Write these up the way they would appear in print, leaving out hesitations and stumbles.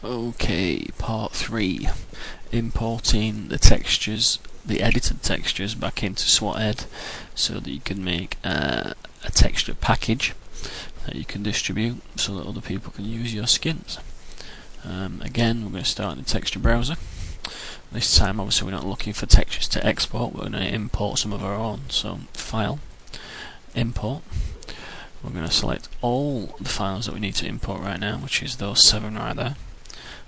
Okay, part 3. Importing the textures, the edited textures back into SWAT so that you can make a texture package that you can distribute so that other people can use your skins. Again, we're going to start in the texture browser. This time obviously we're not looking for textures to export, we're going to import some of our own. So File, Import. We're going to select all the files that we need to import right now, which is those 7 right there,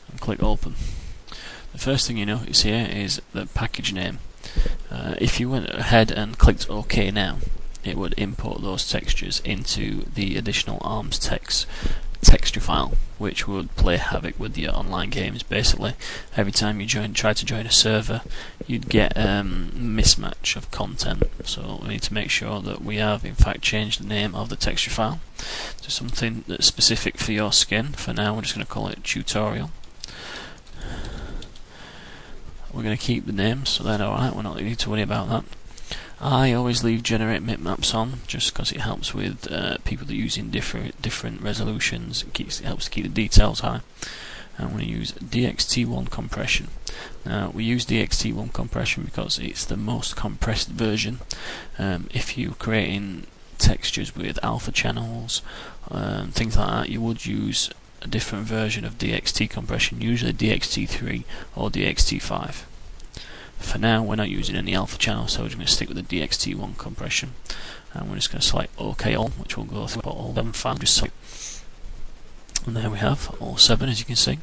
and click Open. The first thing you notice here is the package name. If you went ahead and clicked OK now, it would import those textures into the additional ARMS texture file, which would play havoc with your online games. Basically, every time you try to join a server, you'd get mismatch of content. So we need to make sure that we have in fact changed the name of the texture file to something that's specific for your skin. For now, we're just going to call it tutorial. We're going to keep the names, so they're alright, we're not need to worry about that. I always leave generate bitmaps on just because it helps with people that are using different resolutions. It helps to keep the details high. I'm going to use DXT1 compression. Now we use DXT1 compression because it's the most compressed version. If you're creating textures with alpha channels, things like that, you would use a different version of DXT compression, usually DXT3 or DXT5. For now, we're not using any alpha channels, so we're just going to stick with the DXT1 compression, and we're just going to select OK all, which will go through all 7 files. And there we have all 7, as you can see.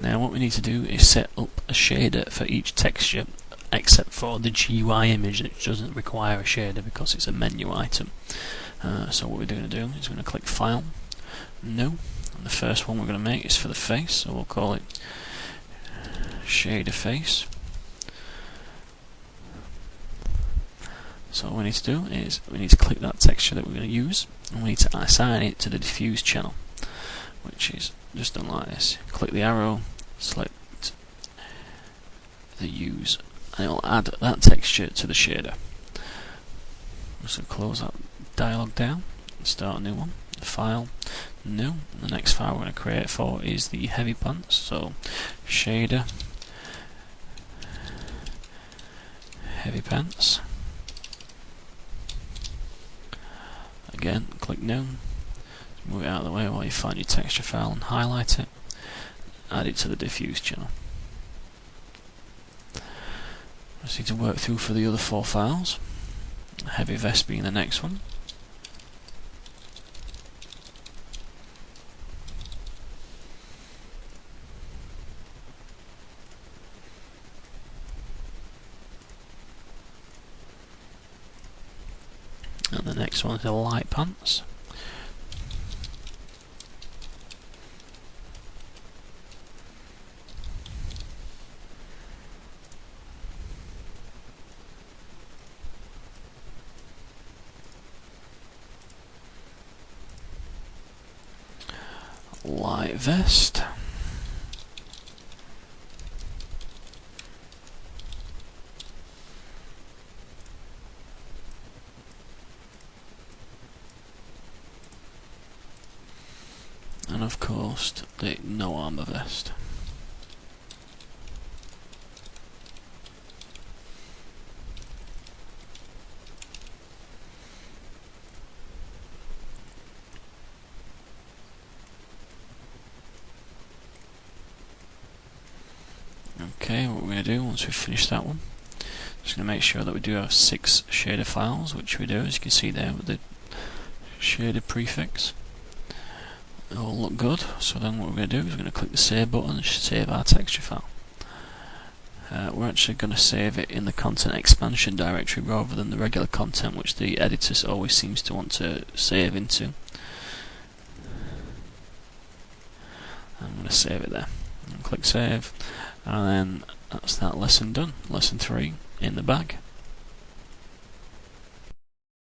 Now what we need to do is set up a shader for each texture, except for the GUI image, which doesn't require a shader because it's a menu item. So what we're going to do is we're going to click File, New, and the first one we're going to make is for the face, so we'll call it shader face. So what we need to do is we need to click that texture that we're going to use, and we need to assign it to the diffuse channel, which is just done like this. Click the arrow, select the use, and it will add that texture to the shader. So close that dialog down and start a new one. File, New. The next file we're going to create for is the heavy pants, so shader heavy pants. Again, click New, move it out of the way while you find your texture file and highlight it, add it to the diffuse channel. I just need to work through for the other 4 files, heavy vest being the next one. And the next one is the light pants. Light vest. And of course, the no armor vest. Okay, what we're going to do once we've finished that one, just going to make sure that we do have 6 shader files, which we do, as you can see there with the shader prefix. They all look good, so then what we're going to do is we're going to click the save button and save our texture file. We're actually going to save it in the content expansion directory rather than the regular content, which the editor always seems to want to save into. I'm going to save it there, and click save, and then that's that lesson done. Lesson 3 in the bag.